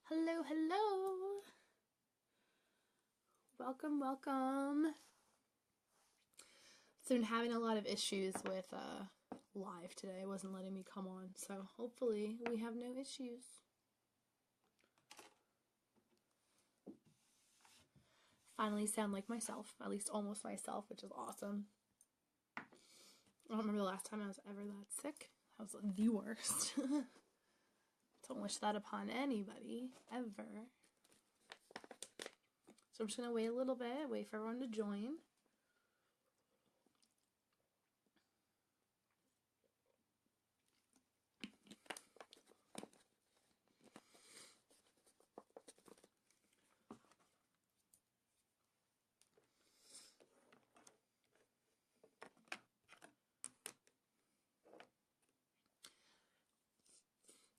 Hello, hello. Welcome, welcome. So I've been having a lot of issues with live today. It wasn't letting me come on, so hopefully we have no issues. Finally sound like myself, at least almost myself, which is awesome. I don't remember the last time I was ever that sick. That was the worst. Don't wish that upon anybody, ever. So I'm just going to wait a little bit, wait for everyone to join.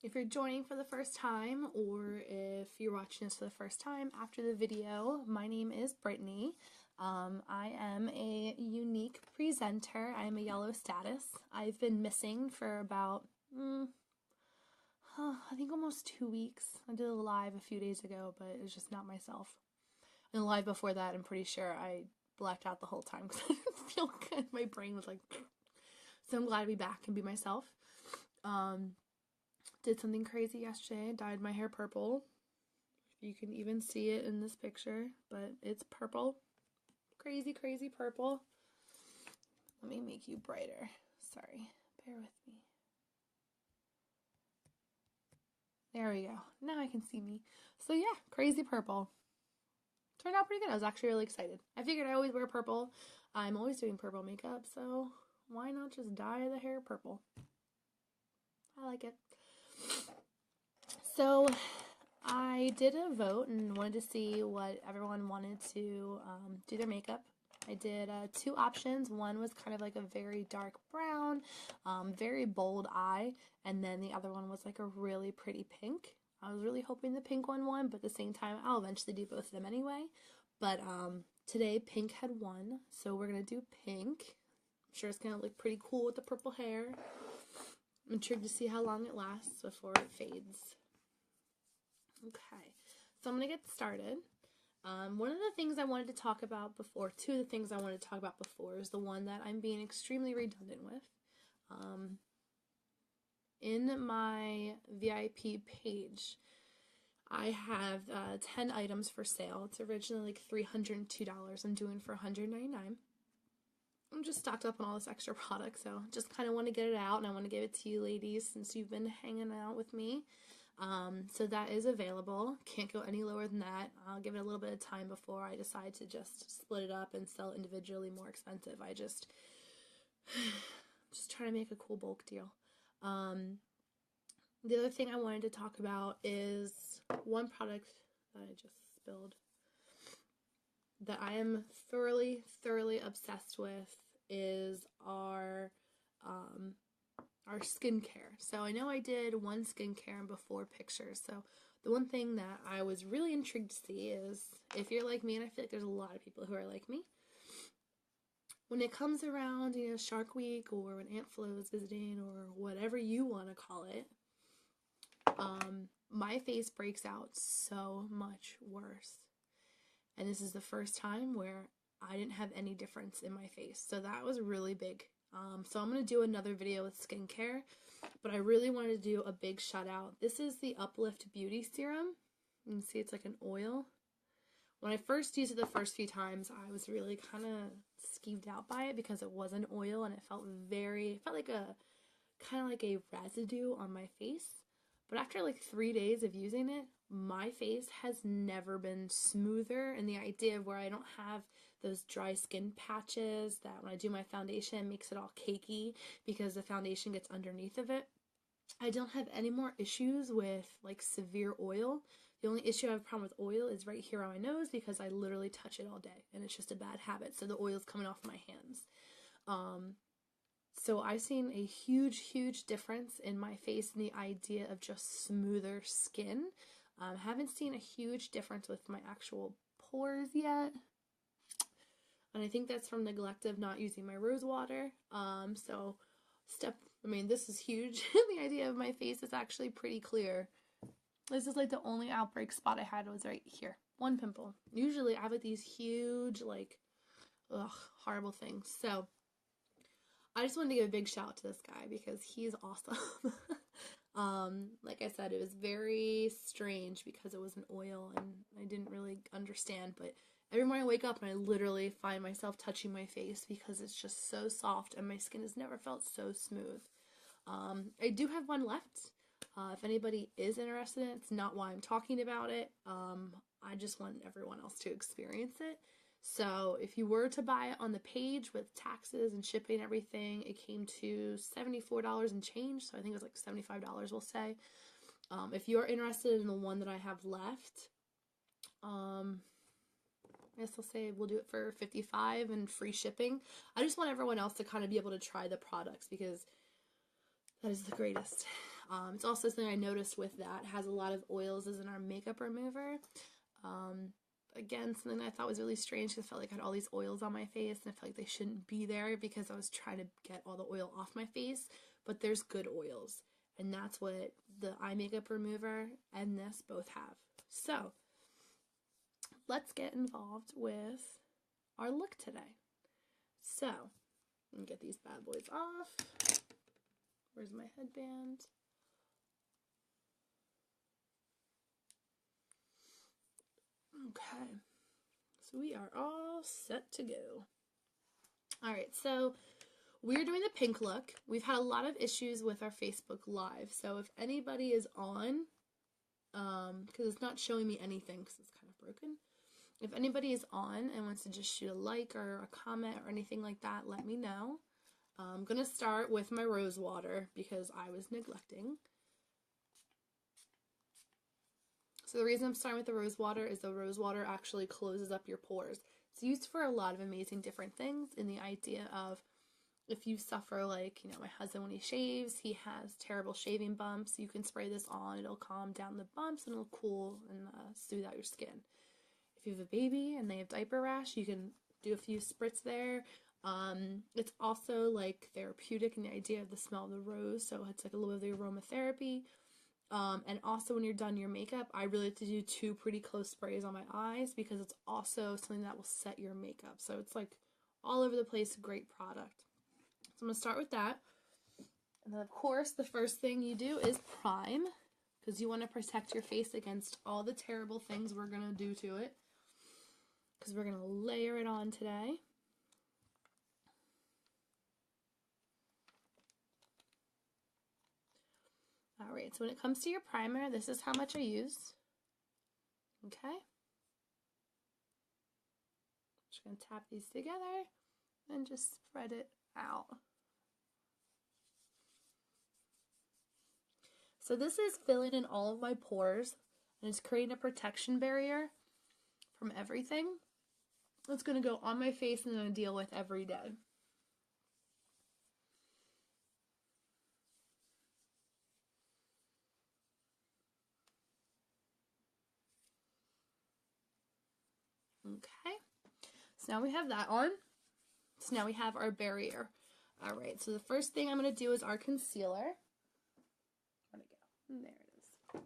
If you're joining for the first time, or if you're watching this for the first time after the video, my name is Brittany. I am a unique presenter. I am a yellow status. I've been missing for about, I think almost 2 weeks. I did a live a few days ago, but it was just not myself. And the live before that, I'm pretty sure I blacked out the whole time because I didn't feel good. My brain was like, so I'm glad to be back and be myself. Did something crazy yesterday. Dyed my hair purple. You can even see it in this picture, but it's purple. Crazy, crazy purple. Let me make you brighter. Sorry. Bear with me. There we go. Now I can see me. So yeah, crazy purple. Turned out pretty good. I was actually really excited. I figured I always wear purple. I'm always doing purple makeup, so why not just dye the hair purple? I like it. So I did a vote and wanted to see what everyone wanted to do their makeup. I did 2 options. One was kind of like a very dark brown, very bold eye, and then the other one was like a really pretty pink. I was really hoping the pink one won, but at the same time, I'll eventually do both of them anyway. But today, pink had won, so we're going to do pink. I'm sure it's going to look pretty cool with the purple hair. I'm intrigued to see how long it lasts before it fades. Okay, so I'm going to get started. One of the things I wanted to talk about before, 2 of the things I wanted to talk about before, is the one that I'm being extremely redundant with. In my VIP page, I have 10 items for sale. It's originally like $302. I'm doing for $199. I'm just stocked up on all this extra product, so just kind of want to get it out, and I want to give it to you ladies since you've been hanging out with me. So that is available. Can't go any lower than that. I'll give it a little bit of time before I decide to just split it up and sell individually more expensive. I just try to make a cool bulk deal. The other thing I wanted to talk about is one product that I just spilled that I am thoroughly obsessed with is our skincare. So I know I did one skincare and before pictures. So the one thing that I was really intrigued to see is if you're like me, and I feel like there's a lot of people who are like me, when it comes around, Shark Week or when Aunt Flo is visiting or whatever you want to call it, my face breaks out so much worse. And this is the first time where I didn't have any difference in my face. So that was really big. So I'm going to do another video with skincare, but I really wanted to do a big shout out. This is the Uplift Beauty Serum. You can see it's like an oil. When I first used it the first few times, I was really kind of skeeved out by it because it was an oil and it felt like a kind of like a residue on my face. But after like 3 days of using it, my face has never been smoother, and the idea of where I don't have those dry skin patches that when I do my foundation it makes it all cakey because the foundation gets underneath of it. I don't have any more issues with like severe oil. The only issue I have a problem with oil is right here on my nose because I literally touch it all day and it's just a bad habit, so the oil's coming off my hands. So I've seen a huge difference in my face and the idea of just smoother skin. Haven't seen a huge difference with my actual pores yet. And I think that's from neglect of not using my rose water. This is huge. The idea of my face is actually pretty clear. This is like the only outbreak spot I had was right here. One pimple. Usually I have like these huge, like, ugh, horrible things. So I just wanted to give a big shout out to this guy because he's awesome. Like I said, it was very strange because it was an oil and I didn't really understand, but every morning I wake up and I literally find myself touching my face because it's just so soft and my skin has never felt so smooth. I do have one left. If anybody is interested in it, it's not why I'm talking about it. I just want everyone else to experience it. So if you were to buy it on the page with taxes and shipping and everything, it came to $74 and change. So I think it was like $75, we'll say. If you're interested in the one that I have left, I guess I'll say we'll do it for $55 and free shipping. I just want everyone else to kind of be able to try the products because that is the greatest. It's also something I noticed with that. It has a lot of oils as in our makeup remover. Again, something that I thought was really strange because I felt like I had all these oils on my face and I felt like they shouldn't be there because I was trying to get all the oil off my face. But there's good oils. And that's what the eye makeup remover and this both have. So, let's get involved with our look today. So, let me get these bad boys off. Where's my headband? Okay, so we are all set to go. Alright, so we're doing the pink look. We've had a lot of issues with our Facebook Live, so if anybody is on, because it's not showing me anything because it's kind of broken. If anybody is on and wants to just shoot a like or a comment or anything like that, let me know. I'm going to start with my rose water because I was neglecting. So the reason I'm starting with the rose water is the rose water actually closes up your pores. It's used for a lot of amazing different things in the idea of if you suffer like, my husband when he shaves, he has terrible shaving bumps. You can spray this on. It'll calm down the bumps and it'll cool and soothe out your skin. If you have a baby and they have diaper rash, you can do a few spritz there. It's also like therapeutic in the idea of the smell of the rose. So it's like a little bit of the aromatherapy. And also when you're done your makeup, I really like to do 2 pretty close sprays on my eyes because it's also something that will set your makeup. So it's like all over the place, great product. So I'm going to start with that. And then of course, the first thing you do is prime because you want to protect your face against all the terrible things we're going to do to it because we're going to layer it on today. Alright, so when it comes to your primer, this is how much I use. Okay? Just going to tap these together and just spread it out. So this is filling in all of my pores and it's creating a protection barrier from everything. It's going to go on my face and I'm going to deal with every day. Okay, so now we have that on. So now we have our barrier. Alright, so the first thing I'm going to do is our concealer. Where'd it go? There it is.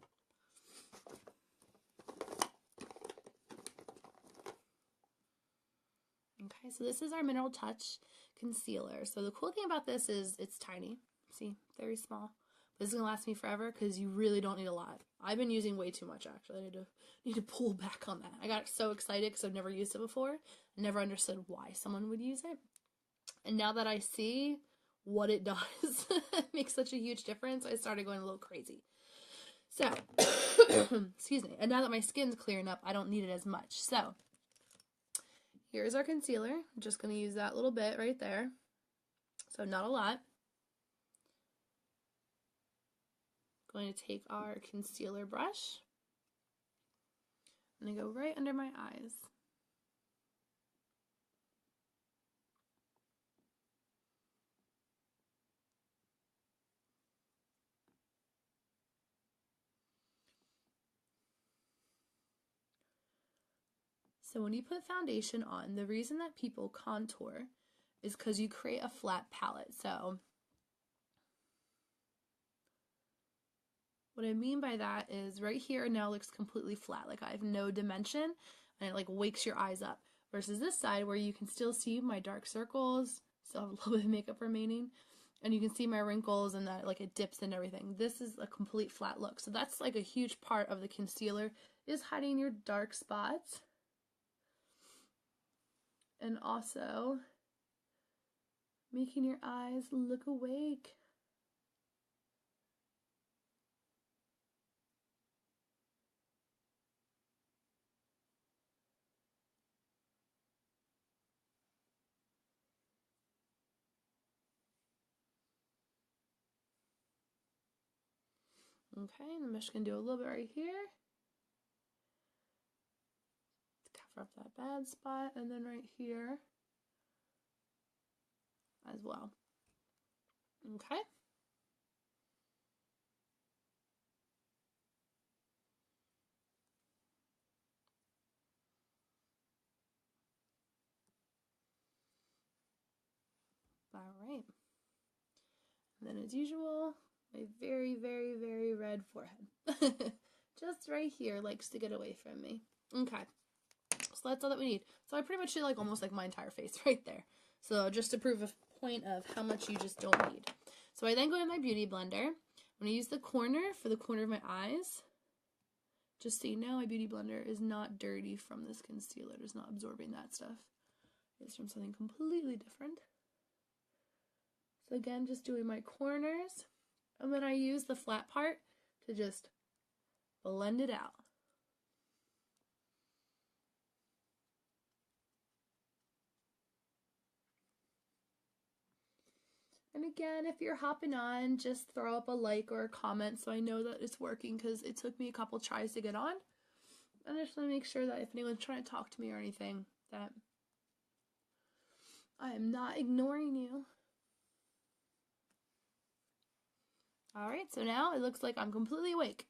Okay, so this is our Mineral Touch concealer. So the cool thing about this is it's tiny. See, very small. But this is going to last me forever because you really don't need a lot. I've been using way too much, actually. I need to pull back on that. I got so excited because I've never used it before. I never understood why someone would use it. And now that I see what it does, it makes such a huge difference, I started going a little crazy. So, excuse me. And now that my skin's clearing up, I don't need it as much. So, here's our concealer. I'm just going to use that little bit right there. So, not a lot. Going to take our concealer brush. I'm going to go right under my eyes. So when you put foundation on, the reason that people contour is because you create a flat palette. So What I mean by that is right here now looks completely flat, like I have no dimension, and it like wakes your eyes up. Versus this side where you can still see my dark circles, still have a little bit of makeup remaining, and you can see my wrinkles and that like it dips and everything. This is a complete flat look. So that's like a huge part of the concealer, is hiding your dark spots. And also making your eyes look awake. Okay, and I'm just going to do a little bit right here to cover up that bad spot, and then right here as well. Okay. All right. And then as usual, my very, very, very red forehead. Just right here likes to get away from me. Okay. So that's all that we need. So I pretty much did like almost like my entire face right there. So just to prove a point of how much you just don't need. So I then go to my beauty blender. I'm going to use the corner for the corner of my eyes. Just so you know, my beauty blender is not dirty from this concealer. It is not absorbing that stuff. It's from something completely different. So again, just doing my corners. And then I use the flat part to just blend it out. And again, if you're hopping on, just throw up a like or a comment so I know that it's working, because it took me a couple tries to get on. And I just want to make sure that if anyone's trying to talk to me or anything, that I am not ignoring you. Alright, so now it looks like I'm completely awake.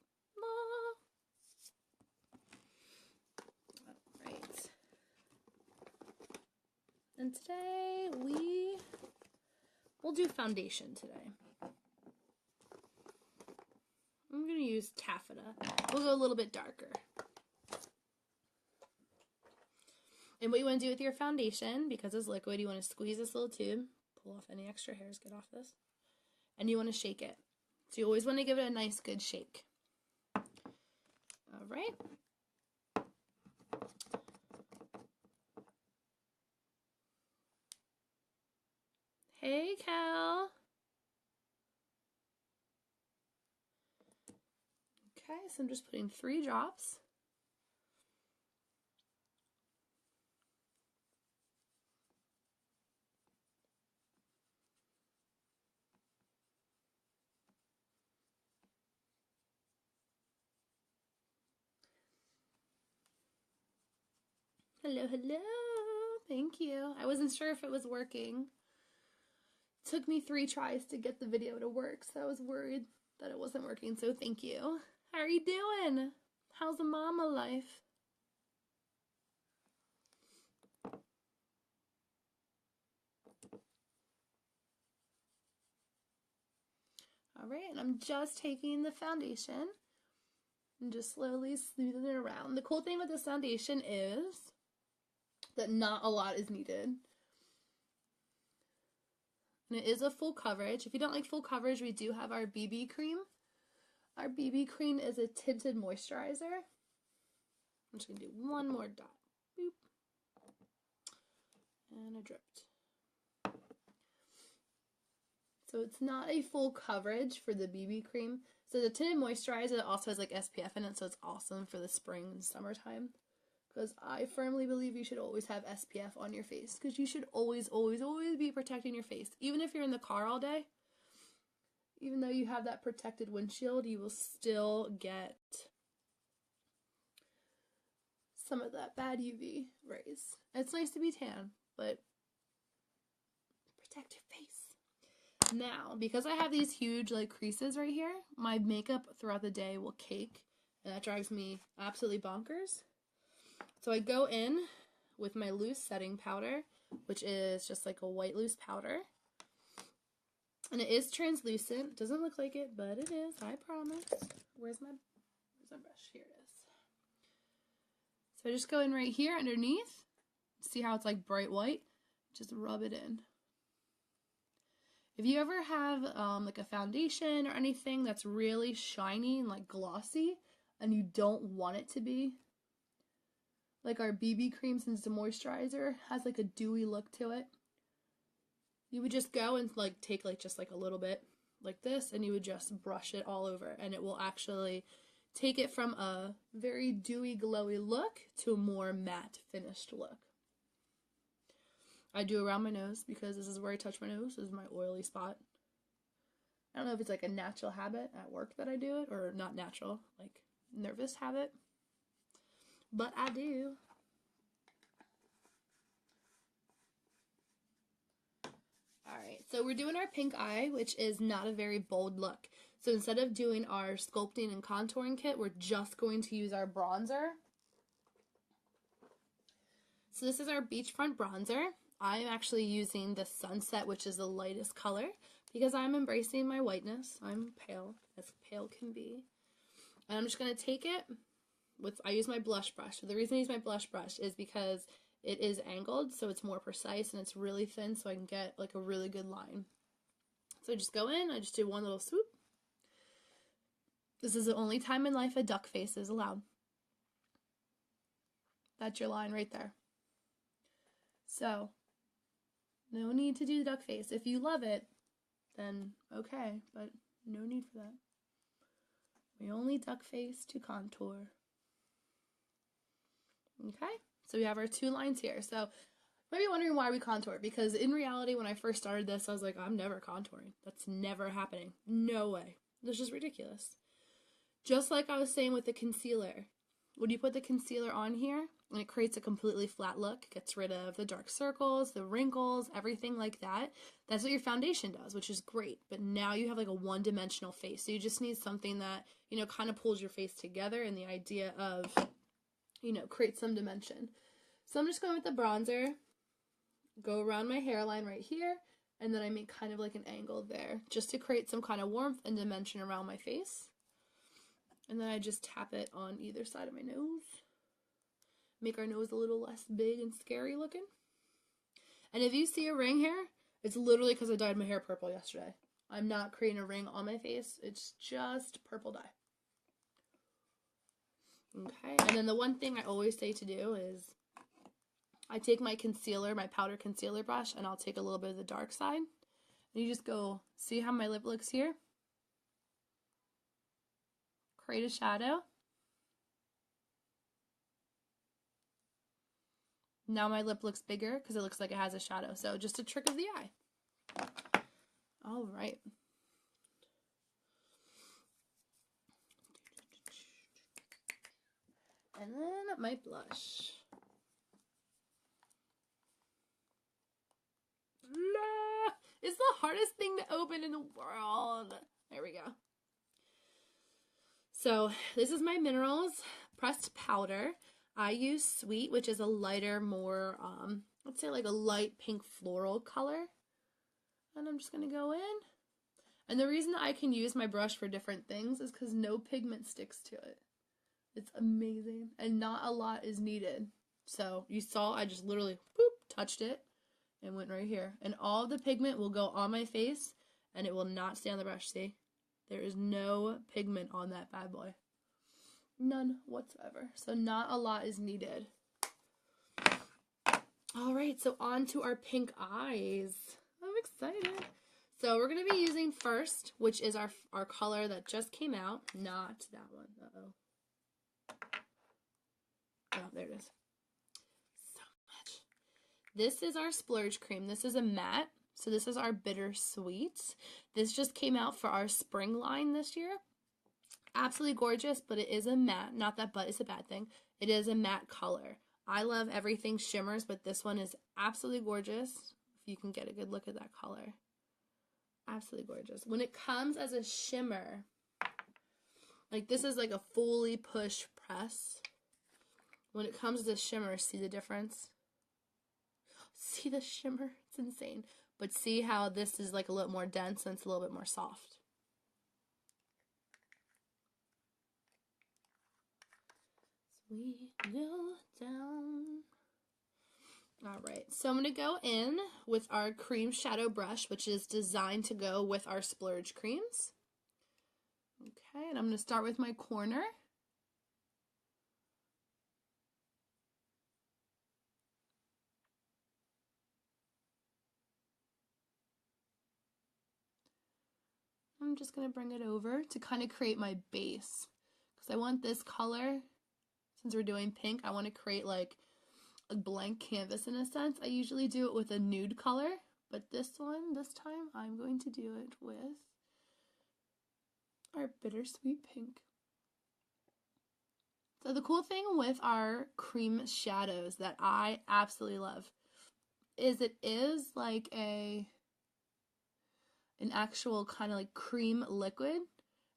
Alright. And today we'll do foundation today. I'm going to use taffeta. We'll go a little bit darker. And what you want to do with your foundation, because it's liquid, you want to squeeze this little tube, pull off any extra hairs, get off this, and you want to shake it. So you always want to give it a nice good shake. All right. Hey, Cal. Okay, so I'm just putting 3 drops. Hello, hello. Thank you. I wasn't sure if it was working. It took me 3 tries to get the video to work, so I was worried that it wasn't working, so thank you. How are you doing? How's the mama life? Alright, and I'm just taking the foundation and just slowly smoothing it around. The cool thing with this foundation is that not a lot is needed. And it is a full coverage. If you don't like full coverage, we do have our BB cream. Our BB cream is a tinted moisturizer. I'm just going to do one more dot. Boop. And a dripped. So it's not a full coverage for the BB cream. So the tinted moisturizer also has like SPF in it, so it's awesome for the spring and summertime. Because I firmly believe you should always have SPF on your face. Because you should always, always, always be protecting your face. Even if you're in the car all day, even though you have that protected windshield, you will still get some of that bad UV rays. It's nice to be tan, but protect your face. Now, because I have these huge like creases right here, my makeup throughout the day will cake, and that drives me absolutely bonkers. So I go in with my loose setting powder, which is just like a white loose powder. And it is translucent. It doesn't look like it, but it is, I promise. where's my brush? Here it is. So I just go in right here underneath. See how it's like bright white? Just rub it in. If you ever have like a foundation or anything that's really shiny and like glossy and you don't want it to be, like our BB cream, since the moisturizer has like a dewy look to it, you would just go and like take like just like a little bit like this, and you would just brush it all over, and it will actually take it from a very dewy, glowy look to a more matte finished look. I do around my nose because this is where I touch my nose. This is my oily spot. I don't know if it's like a natural habit at work that I do it, or not natural, like nervous habit, but I do. Alright, so we're doing our pink eye, which is not a very bold look. So instead of doing our sculpting and contouring kit, we're just going to use our bronzer. So this is our beachfront bronzer. I'm actually using the Sunset, which is the lightest color, because I'm embracing my whiteness. I'm pale can be. And I'm just going to take it with, I use my blush brush. So the reason I use my blush brush is because it is angled, so it's more precise, and it's really thin, so I can get like a really good line. So I just go in, I just do one little swoop. This is the only time in life a duck face is allowed. That's your line right there. So, no need to do the duck face. If you love it, then okay, but no need for that. We only duck face to contour. Okay, so we have our two lines here. So, you might be wondering why we contour, because in reality, when I first started this, I was like, I'm never contouring. That's never happening. No way. This is ridiculous. Just like I was saying with the concealer. When you put the concealer on here, and it creates a completely flat look, gets rid of the dark circles, the wrinkles, everything like that. That's what your foundation does, which is great. But now you have like a one-dimensional face. So you just need something that, you know, kind of pulls your face together, and the idea of, you know, create some dimension. So I'm just going with the bronzer, go around my hairline right here, and then I make kind of like an angle there, just to create some kind of warmth and dimension around my face. And then I just tap it on either side of my nose. Make our nose a little less big and scary looking. And if you see a ring here, it's literally because I dyed my hair purple yesterday. I'm not creating a ring on my face. It's just purple dye. Okay, and then the one thing I always say to do is I take my concealer, my powder concealer brush, and I'll take a little bit of the dark side. And you just go, see how my lip looks here? Create a shadow. Now my lip looks bigger because it looks like it has a shadow. So just a trick of the eye. All right. And then my blush. It's the hardest thing to open in the world. There we go. So this is my Minerals pressed powder. I use Sweet, which is a lighter, more, let's say like a light pink floral color. And I'm just going to go in. And the reason I can use my brush for different things is because no pigment sticks to it. It's amazing. And not a lot is needed. So you saw I just literally boop, touched it and went right here. And all the pigment will go on my face and it will not stay on the brush, see? There is no pigment on that bad boy. None whatsoever. So not a lot is needed. Alright, so on to our pink eyes. I'm excited. So we're going to be using first, which is our color that just came out. Not that one. Uh-oh. Oh, there it is. So much. This is our Splurge cream. This is a matte. So this is our Bittersweet. This just came out for our spring line this year. Absolutely gorgeous, but it is a matte. Not that but is a bad thing. It is a matte color. I love everything shimmers, but this one is absolutely gorgeous. If you can get a good look at that color. Absolutely gorgeous. When it comes as a shimmer, like this is like a fully push press. When it comes to shimmer, see the difference? See the shimmer? It's insane. But see how this is like a little more dense and it's a little bit more soft. we go down. All right, so I'm going to go in with our cream shadow brush, which is designed to go with our splurge creams. Okay, and I'm going to start with my corner. I'm just going to bring it over to kind of create my base, because I want this color, since we're doing pink, I want to create like a blank canvas in a sense. I usually do it with a nude color, but this time, I'm going to do it with our bittersweet pink. So the cool thing with our cream shadows that I absolutely love is it is like an actual kind of like cream liquid,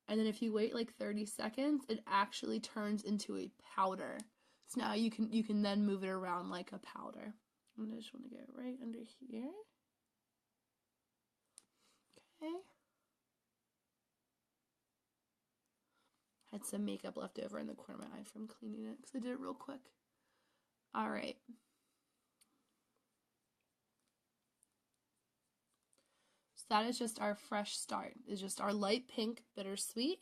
and then if you wait like 30 seconds, it actually turns into a powder. So now you can then move it around like a powder. I just want to get right under here. Okay. Had some makeup left over in the corner of my eye from cleaning it because I did it real quick. All right. So that is just our fresh start. It's just our light pink bittersweet.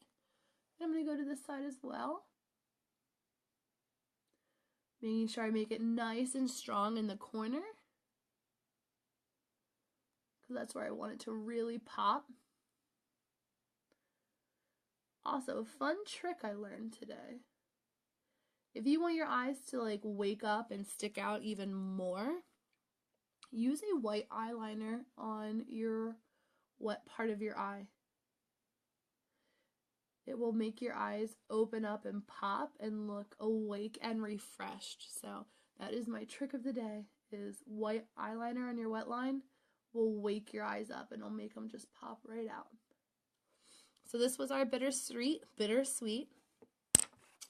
And I'm going to go to this side as well. Making sure I make it nice and strong in the corner, because that's where I want it to really pop. Also, a fun trick I learned today. If you want your eyes to like wake up and stick out even more, use a white eyeliner on your wet part of your eye. It will make your eyes open up and pop and look awake and refreshed. So that is my trick of the day, is white eyeliner on your wet line will wake your eyes up and it'll make them just pop right out. So this was our bittersweet. Bittersweet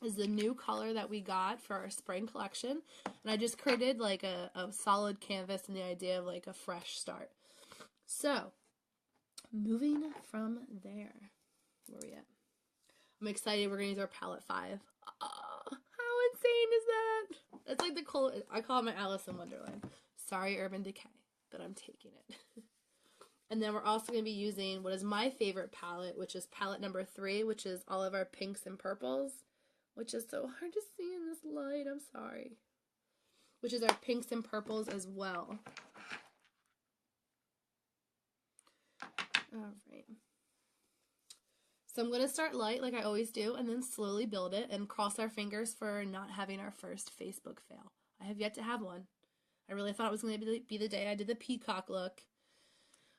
is the new color that we got for our spring collection. And I just created like a solid canvas and the idea of like a fresh start. So moving from there, where are we at? I'm excited. We're going to use our palette 5. Oh, how insane is that? That's like the cool. I call it my Alice in Wonderland. Sorry, Urban Decay, but I'm taking it. And then we're also going to be using what is my favorite palette, which is palette number 3, which is all of our pinks and purples, which is so hard to see in this light. I'm sorry. Which is our pinks and purples as well. All right. So I'm going to start light like I always do and then slowly build it and cross our fingers for not having our first Facebook fail. I have yet to have one. I really thought it was going to be the day I did the peacock look,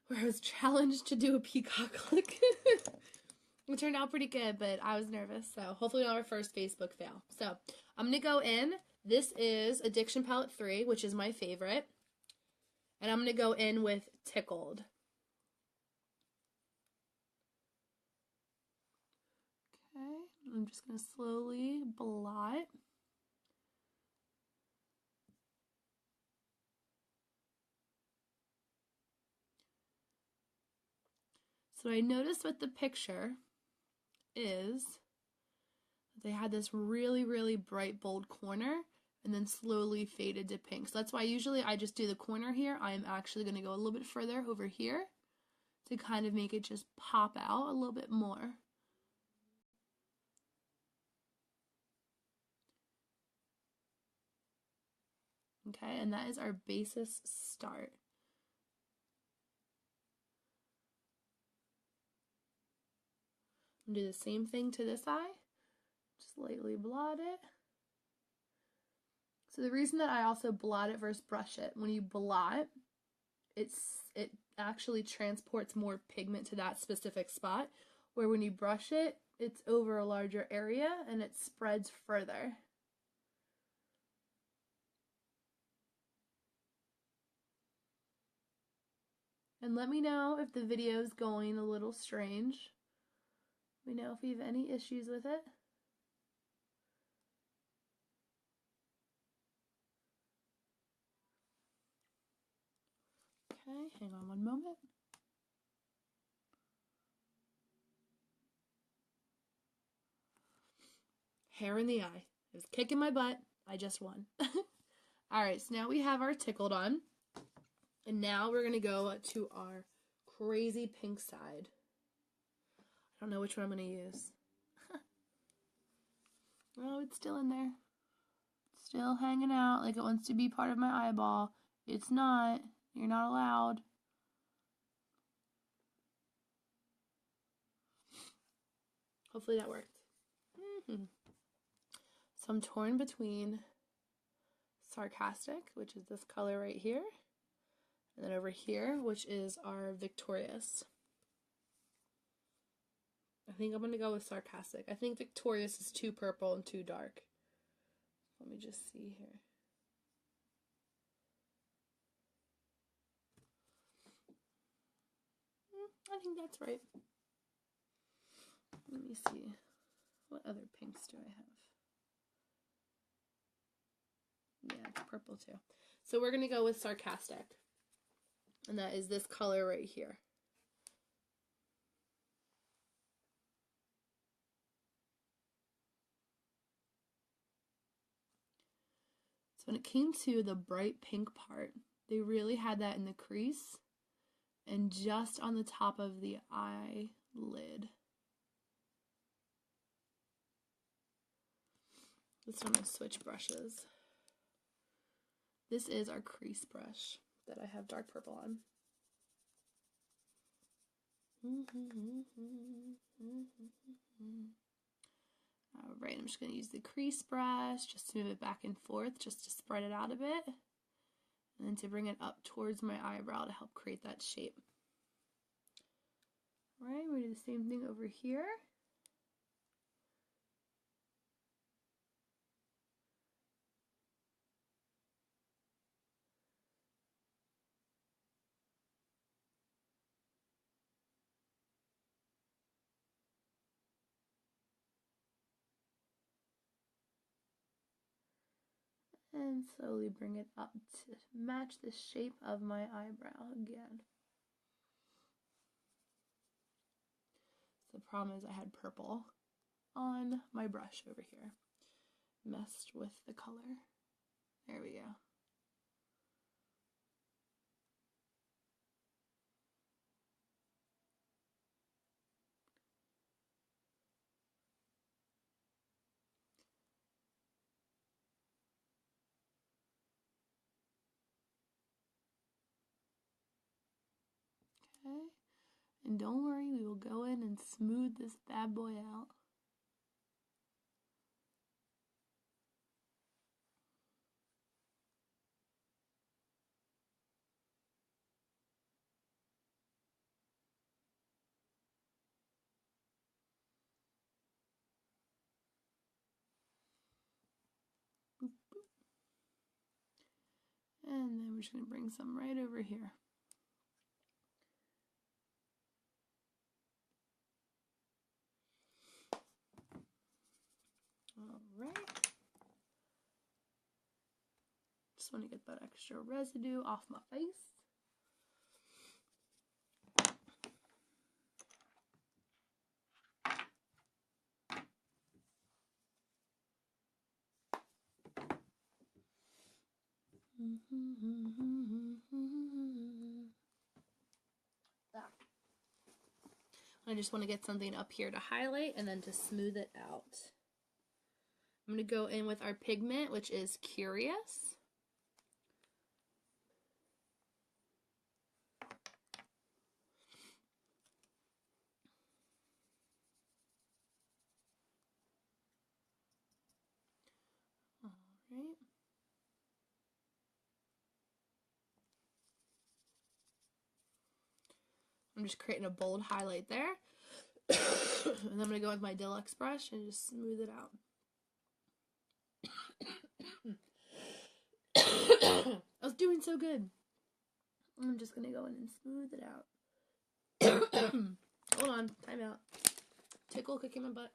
where I was challenged to do a peacock look. It turned out pretty good, but I was nervous. So hopefully not our first Facebook fail. So I'm going to go in. This is Addiction Palette 3, which is my favorite. And I'm going to go in with Tickled. I'm just going to slowly blot. So what I noticed with the picture is they had this really, really bright, bold corner and then slowly faded to pink. So that's why usually I just do the corner here. I'm actually going to go a little bit further over here to kind of make it just pop out a little bit more. Okay, and that is our basis start. I'm going to do the same thing to this eye. Just lightly blot it. So the reason that I also blot it versus brush it, when you blot, it actually transports more pigment to that specific spot, where when you brush it, it's over a larger area and it spreads further. And let me know if the video is going a little strange. Let me know if you have any issues with it. Okay, hang on one moment. Hair in the eye. It was kicking my butt. I just won. Alright, so now we have our tickled on. And now we're going to go to our crazy pink side. I don't know which one I'm going to use. Oh, it's still in there. It's still hanging out like it wants to be part of my eyeball. It's not. You're not allowed. Hopefully that worked. So I'm torn between Sarcastic, which is this color right here, and then over here, which is our Victorious. I think I'm going to go with Sarcastic. I think Victorious is too purple and too dark. Let me just see here. I think that's right. Let me see. What other pinks do I have? Yeah, it's purple too. So we're going to go with Sarcastic. And that is this color right here. So when it came to the bright pink part, they really had that in the crease and just on the top of the eyelid. This one will switch brushes. This is our crease brush that I have dark purple on. Alright, I'm just going to use the crease brush just to move it back and forth, just to spread it out a bit. And then to bring it up towards my eyebrow to help create that shape. Alright, we're going to do the same thing over here. And slowly bring it up to match the shape of my eyebrow again. So the problem is I had purple on my brush over here. Messed with the color. There we go. Okay, and don't worry, we will go in and smooth this bad boy out. Boop, boop. And then we're just going to bring some right over here. Alright. Just want to get that extra residue off my face. I just want to get something up here to highlight and then to smooth it out. I'm going to go in with our pigment, which is Curious. Alright. I'm just creating a bold highlight there. And I'm going to go with my deluxe brush and just smooth it out. I was doing so good. I'm just going to go in and smooth it out. Hold on, time out. Tickle kicking my butt.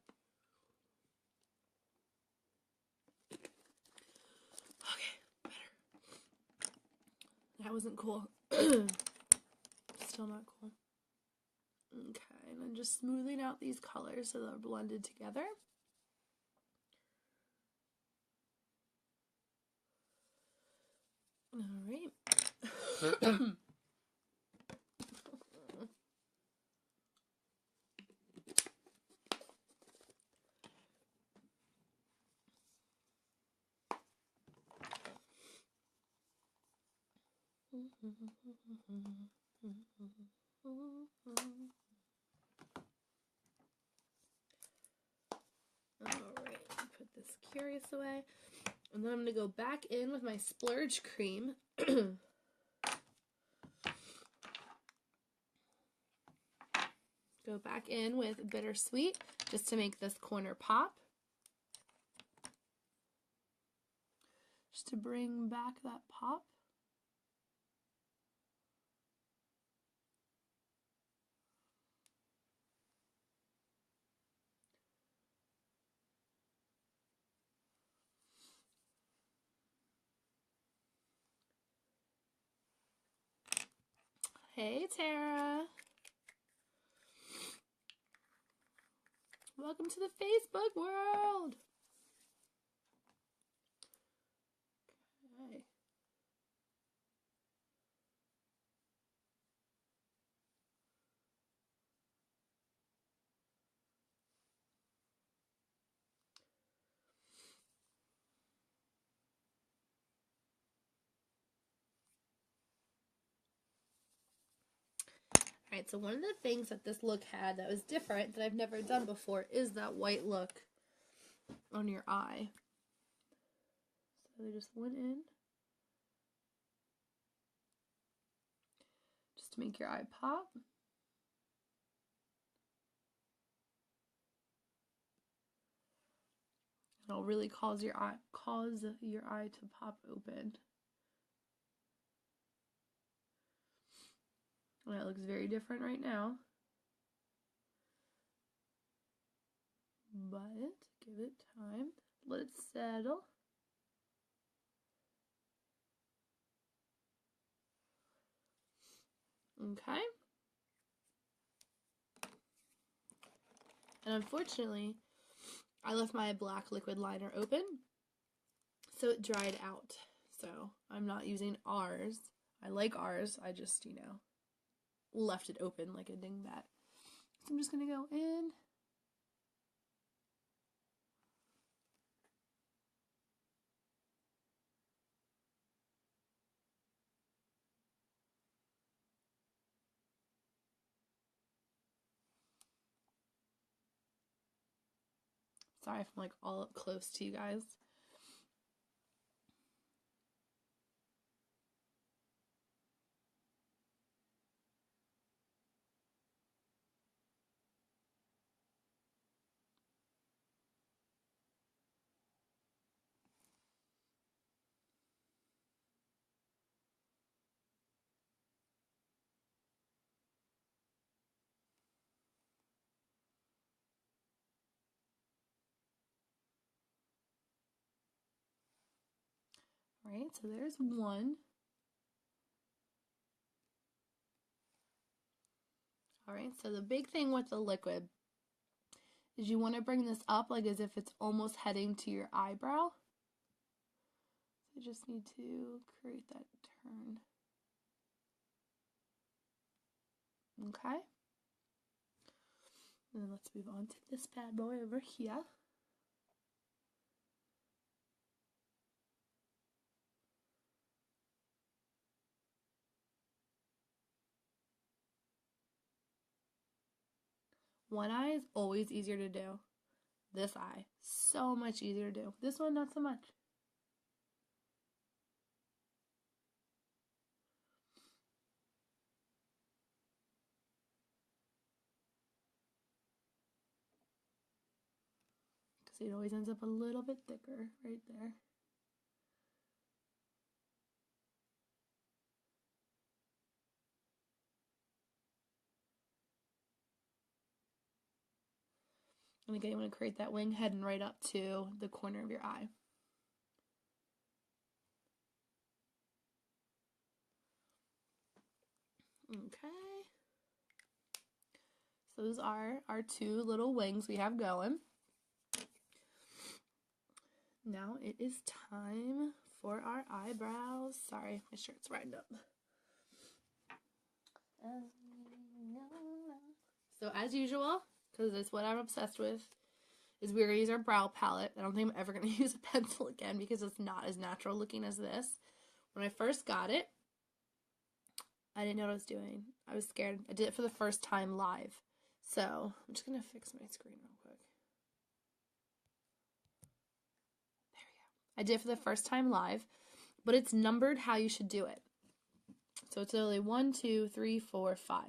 Okay, better. That wasn't cool. Still not cool. Okay, and I'm just smoothing out these colors so they're blended together. All right. Alright, put this curious away. And then I'm going to go back in with my splurge cream. Go back in with bittersweet just to make this corner pop. Just to bring back that pop. Hey, Tara. Welcome to the Facebook world. Okay. Alright, so one of the things that this look had that was different that I've never done before is that white look on your eye. So they just went in just to make your eye pop. It'll really cause your eye to pop open. And it looks very different right now. But give it time. Let it settle. Okay. And unfortunately, I left my black liquid liner open, so it dried out. So I'm not using ours. I like ours. I just, left it open like a dingbat. So I'm just going to go in. Sorry if I'm like all up close to you guys. Alright, so there's one. Alright, so the big thing with the liquid is you want to bring this up like as if it's almost heading to your eyebrow. So you just need to create that turn. Okay. And then let's move on to this bad boy over here. One eye is always easier to do. This eye, so much easier to do. This one, not so much. Because it always ends up a little bit thicker right there. And again, you want to create that wing heading right up to the corner of your eye. Okay. So those are our two little wings we have going. Now it is time for our eyebrows. Sorry, my shirt's right up. So as usual, because it's what I'm obsessed with, is we're going to use our brow palette. I don't think I'm ever going to use a pencil again because it's not as natural looking as this. When I first got it, I didn't know what I was doing. I was scared. I did it for the first time live. So I'm just going to fix my screen real quick. There we go. I did it for the first time live, but it's numbered how you should do it. So it's literally 1, 2, 3, 4, 5.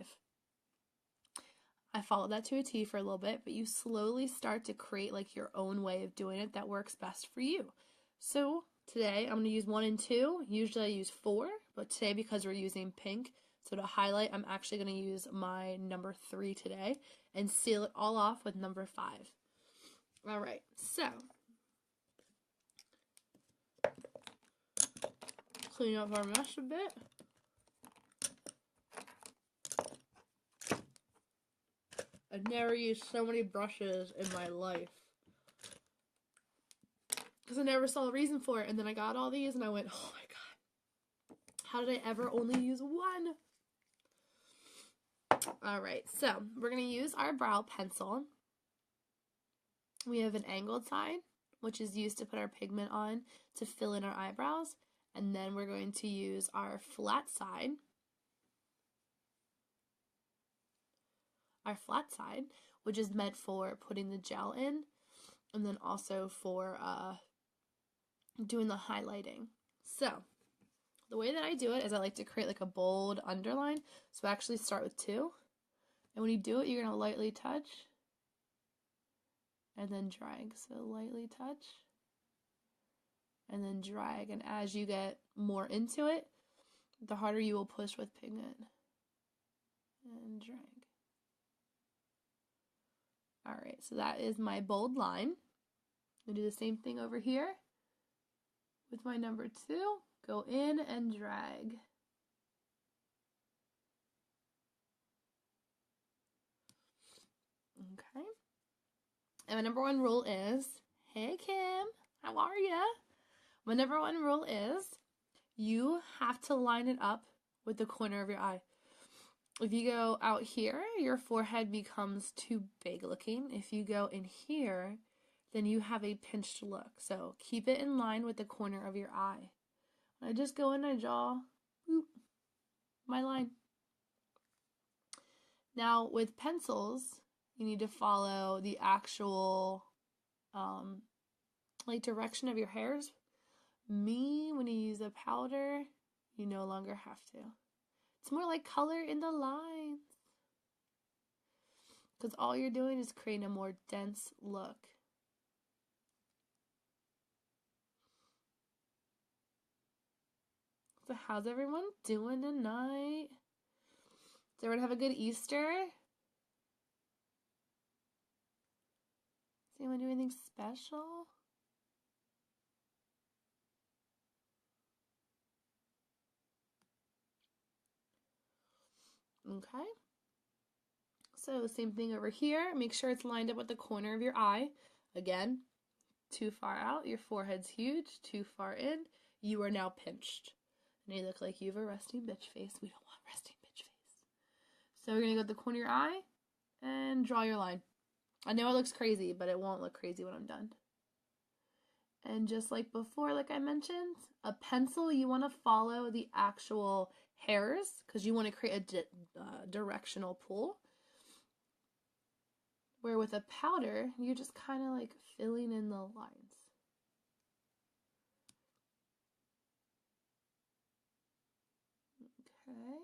I followed that to a T for a little bit, but you slowly start to create like your own way of doing it that works best for you. So today I'm going to use 1 and 2. Usually I use 4, but today because we're using pink, so to highlight, I'm actually going to use my number 3 today and seal it all off with number 5. All right, so clean up our mess a bit. I've never used so many brushes in my life because I never saw a reason for it, and then I got all these and I went, oh my god, how did I ever only use 1? Alright, so we're going to use our brow pencil. We have an angled side, which is used to put our pigment on to fill in our eyebrows, and then we're going to use our flat side. Our flat side, which is meant for putting the gel in, and then also for doing the highlighting. So the way that I do it is I like to create like a bold underline. So I actually start with 2, and when you do it, you're going to lightly touch and then drag. So lightly touch and then drag, and as you get more into it, the harder you will push with pigment and drag. Alright, so that is my bold line. I'm going to do the same thing over here with my number 2. Go in and drag. Okay. And my number 1 rule is, hey Kim, how are ya? My number 1 rule is, you have to line it up with the corner of your eye. If you go out here, your forehead becomes too big looking. If you go in here, then you have a pinched look. So keep it in line with the corner of your eye. I just go in, I draw, boop, my line. Now with pencils, you need to follow the actual like direction of your hairs. Me, when you use a powder, you no longer have to. It's more like color in the lines. Because all you're doing is creating a more dense look. So how's everyone doing tonight? Does everyone have a good Easter? Does anyone do anything special? Okay. So same thing over here. Make sure it's lined up with the corner of your eye. Again, too far out, your forehead's huge. Too far in, you are now pinched. And you look like you have a resting bitch face. We don't want resting bitch face. So we're going to go to the corner of your eye and draw your line. I know it looks crazy, but it won't look crazy when I'm done. And just like before, like I mentioned, a pencil, you want to follow the actual hairs because you want to create a directional pull. Where with a powder, you're just kind of like filling in the lines. Okay.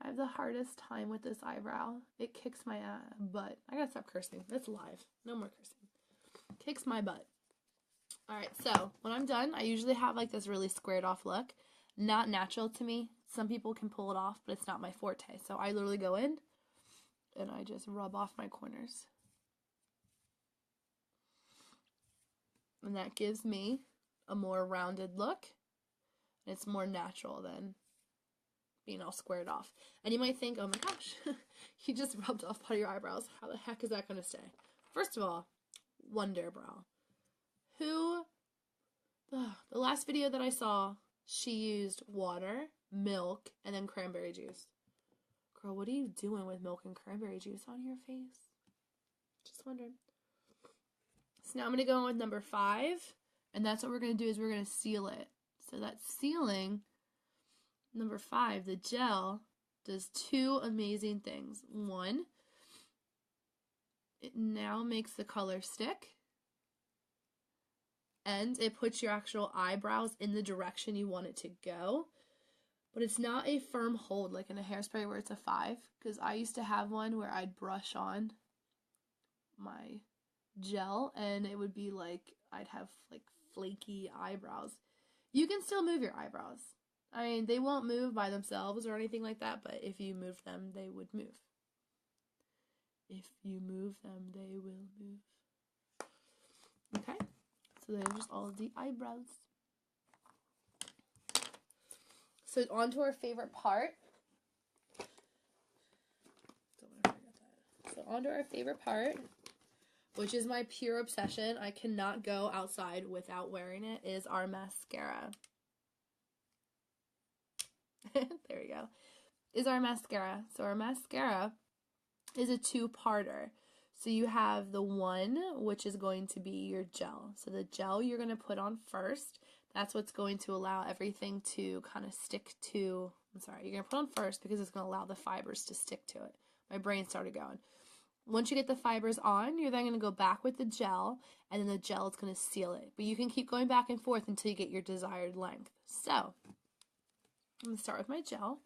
I have the hardest time with this eyebrow. It kicks my butt. I gotta stop cursing. It's live. No more cursing. Kicks my butt. Alright, so when I'm done, I usually have like this really squared off look. Not natural to me. Some people can pull it off, but it's not my forte. So I literally go in and I just rub off my corners. And that gives me a more rounded look. It's more natural than being all squared off. And you might think, oh my gosh, you just rubbed off part of your eyebrows. How the heck is that going to stay? First of all, Wonder Brow. The last video that I saw, she used water, milk, and then cranberry juice. Girl, what are you doing with milk and cranberry juice on your face? Just wondering. So now I'm going to go with number 5. And that's what we're going to do is we're going to seal it. So that sealing, number 5, the gel, does 2 amazing things. 1, it now makes the color stick. And it puts your actual eyebrows in the direction you want it to go. But it's not a firm hold like in a hairspray where it's a 5. Because I used to have one where I'd brush on my gel and it would be like I'd have like flaky eyebrows. You can still move your eyebrows. I mean, they won't move by themselves or anything like that, but if you move them, they would move. If you move them, they will move. Okay, so they're just all of the eyebrows. So on to our favorite part. So on to our favorite part, which is my pure obsession. I cannot go outside without wearing it, is our mascara. There we go. Is our mascara. So our mascara is a 2-parter. So you have the one, which is going to be your gel. So the gel you're going to put on first. That's what's going to allow everything to kind of stick to, you're going to put on first because it's going to allow the fibers to stick to it. My brain started going. Once you get the fibers on, you're then going to go back with the gel, and then the gel is going to seal it. But you can keep going back and forth until you get your desired length. So, I'm going to start with my gel.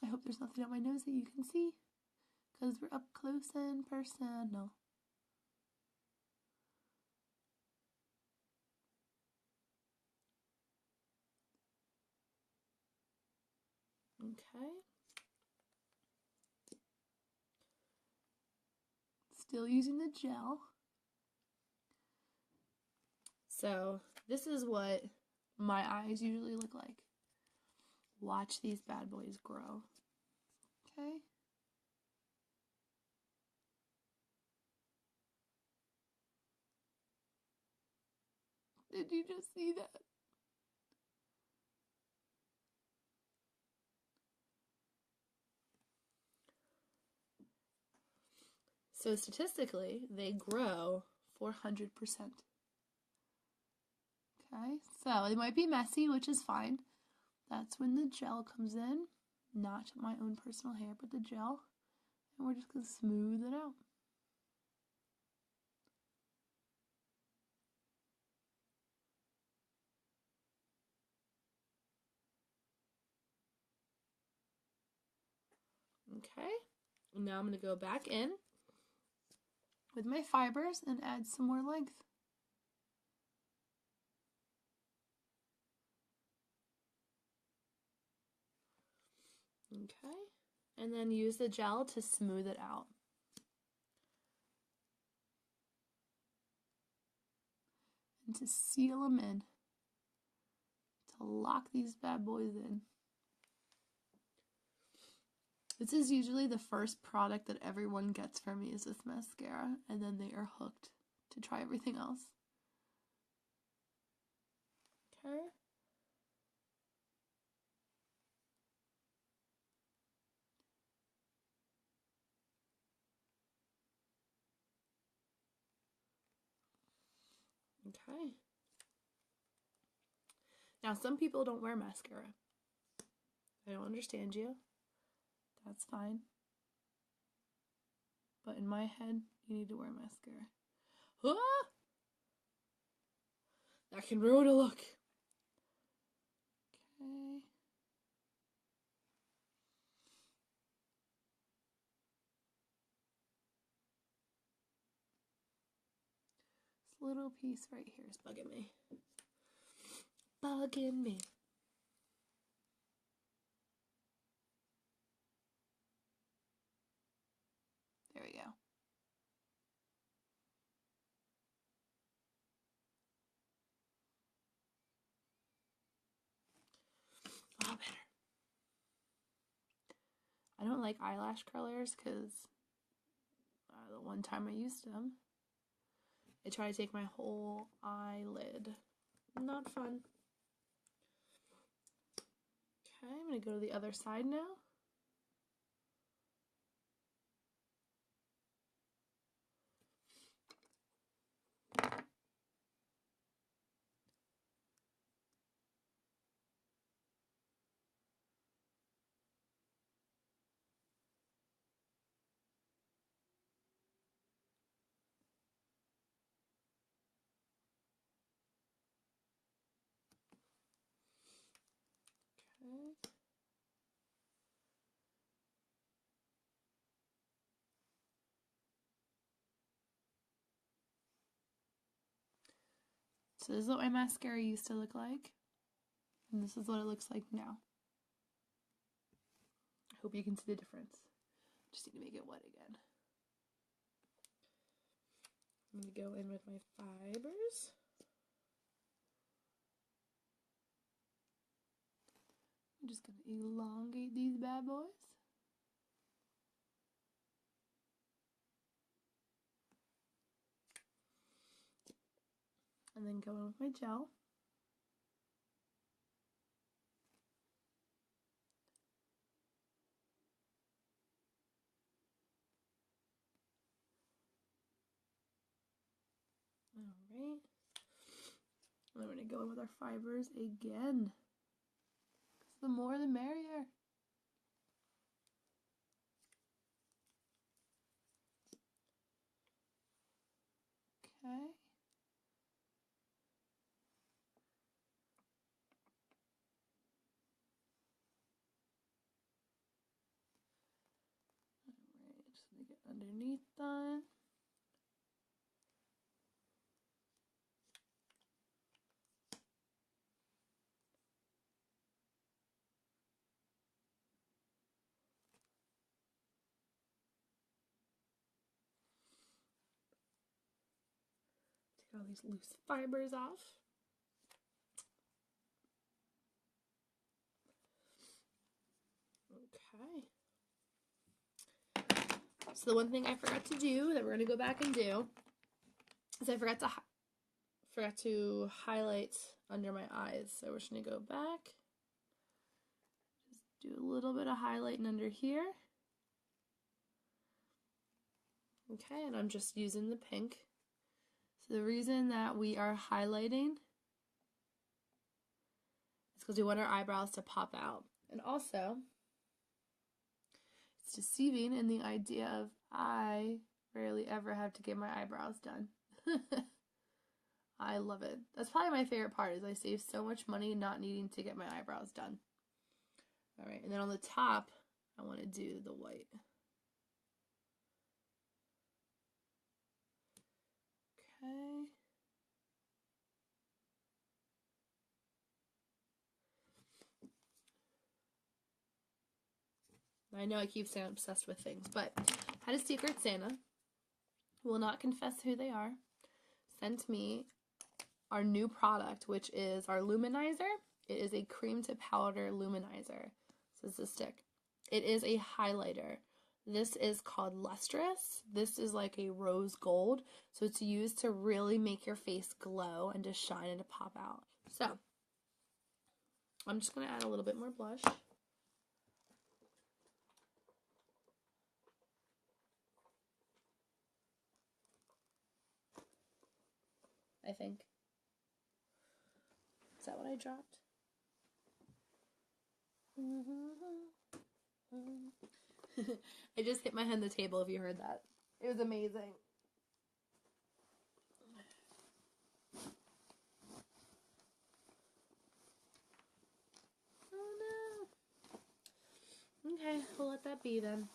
I hope there's nothing on my nose that you can see, because we're up close and personal. Okay. Still using the gel. So this is what my eyes usually look like. Watch these bad boys grow. Okay. Did you just see that? So statistically, they grow 400%. Okay, so it might be messy, which is fine. That's when the gel comes in, not my own personal hair, but the gel. And we're just going to smooth it out. Okay, now I'm going to go back in with my fibers and add some more length. Okay, and then use the gel to smooth it out. And to seal them in. To lock these bad boys in. This is usually the first product that everyone gets from me is this mascara, and then they are hooked to try everything else. Okay. Okay. Now, some people don't wear mascara. I don't understand you. That's fine. But in my head, you need to wear mascara. Ah! That can ruin a look. Okay. This little piece right here is bugging me. Bugging me. like eyelash curlers because the one time I used them, it tried to take my whole eyelid. Not fun. Okay, I'm going to go to the other side now. Okay. So this is what my mascara used to look like, and this is what it looks like now. I hope you can see the difference. Just need to make it wet again. I'm going to go in with my fibers. I'm just going to elongate these bad boys. And then go in with my gel. Alright. And then we're going to go in with our fibers again. Because the more the merrier. Okay. Alright, just going to get underneath that. Take all these loose fibers off. Okay. So the one thing I forgot to do that we're going to go back and do is I forgot to highlight under my eyes. So we're just going to go back. Just do a little bit of highlighting under here. Okay, and I'm just using the pink. So the reason that we are highlighting is because we want our eyebrows to pop out. And also, it's deceiving in the idea of I rarely ever have to get my eyebrows done. I love it. That's probably my favorite part, is I save so much money not needing to get my eyebrows done. Alright, and then on the top, I want to do the white. Okay. I know I keep saying I'm obsessed with things, but had a Secret Santa, who will not confess who they are, sent me our new product, which is our luminizer. It is a cream to powder luminizer. So this is a stick. It is a highlighter. This is called Lustrous. This is like a rose gold. So it's used to really make your face glow and to shine and to pop out. So I'm just going to add a little bit more blush. I think. Is that what I dropped? I just hit my head on the table if you heard that. It was amazing. Oh no. Okay, we'll let that be then.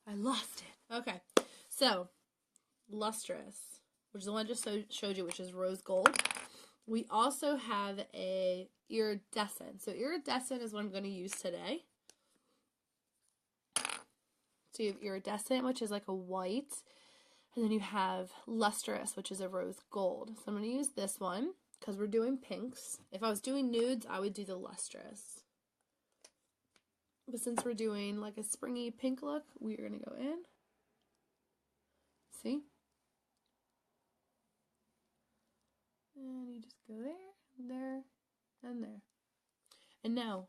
I lost it. Okay, so Lustrous, which is the one I just showed you, which is rose gold. We also have a iridescent. So iridescent is what I'm going to use today. So you have iridescent, which is like a white, and then you have lustrous, which is a rose gold. So I'm going to use this one because we're doing pinks. If I was doing nudes, I would do the lustrous. But since we're doing like a springy pink look, we're going to go in. See? And you just go there, there, and there. And no,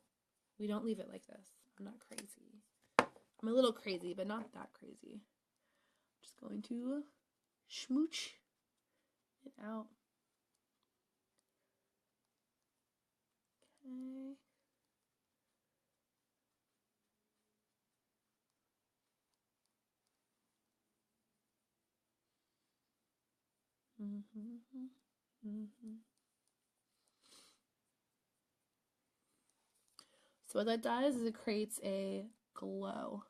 we don't leave it like this. I'm not crazy. I'm a little crazy, but not that crazy. I'm just going to smooch it out. Okay. So what that does is it creates a glow.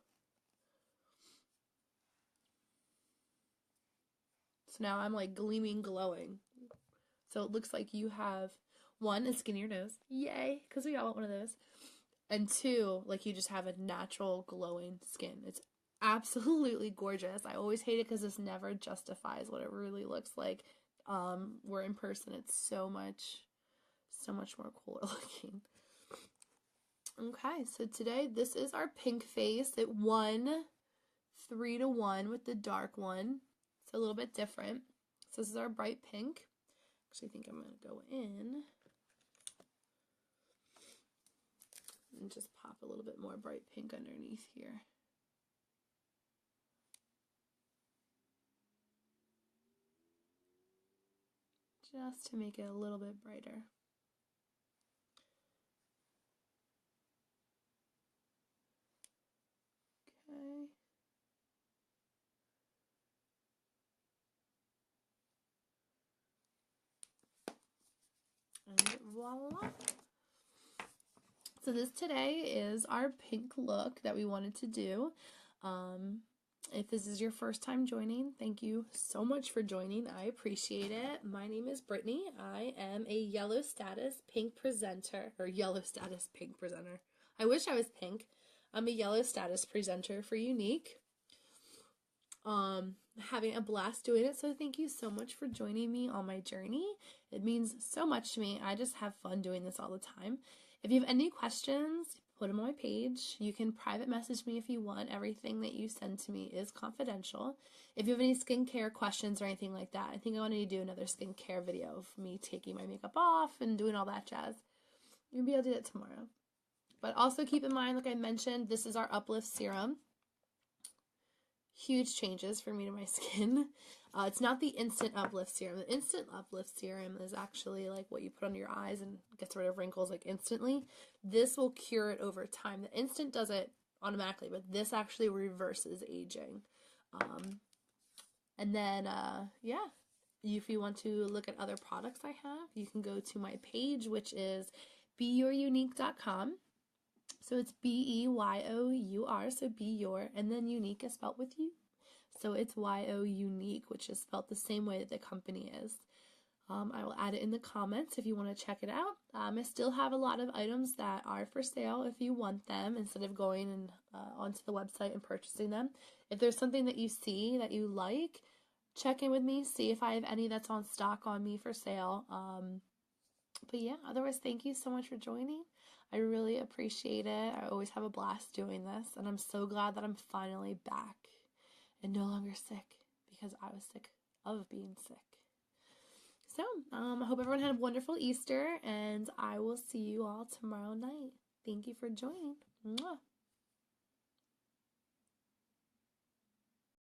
So now I'm like gleaming, glowing. So it looks like you have, one, a skinnier nose. Yay, because we all want one of those. And two, like you just have a natural glowing skin. It's absolutely gorgeous. I always hate it because this never justifies what it really looks like. Where in person it's so much more cooler looking. Okay, so today this is our pink face. It won 3-1 with the dark one. It's a little bit different. So this is our bright pink. Actually, I think I'm going to go in and just pop a little bit more bright pink underneath here. Just to make it a little bit brighter. Okay. And voila. So this today is our pink look that we wanted to do. If this is your first time joining, thank you so much for joining. I appreciate it. My name is Brittany. I am a yellow status pink presenter, or yellow status pink presenter. I wish I was pink. I'm a yellow status presenter for Unique. Having a blast doing it, so thank you so much for joining me on my journey. It means so much to me. I just have fun doing this all the time. If you have any questions, put them on my page. You can private message me if you want. Everything that you send to me is confidential. If you have any skincare questions or anything like that, I think I want to do another skincare video of me taking my makeup off and doing all that jazz. You'll be able to do that tomorrow. But also keep in mind, like I mentioned, this is our Uplift Serum. Huge changes for me to my skin. It's not the Instant Uplift Serum. The Instant Uplift Serum is actually like what you put under your eyes and gets rid of wrinkles like instantly. This will cure it over time. The Instant does it automatically, but this actually reverses aging. And then, yeah, if you want to look at other products I have, you can go to my page, which is beyourunique.com. So it's B-E-Y-O-U-R, so be your, and then unique is spelled with you. So it's Y-O Unique, which is spelled the same way that the company is. I will add it in the comments if you want to check it out. I still have a lot of items that are for sale if you want them, instead of going and onto the website and purchasing them. If there's something that you see that you like, check in with me, see if I have any that's on stock on me for sale. But yeah, otherwise, thank you so much for joining. I really appreciate it. I always have a blast doing this, and I'm so glad that I'm finally back and no longer sick, because I was sick of being sick. So, I hope everyone had a wonderful Easter, and I will see you all tomorrow night. Thank you for joining. Mwah.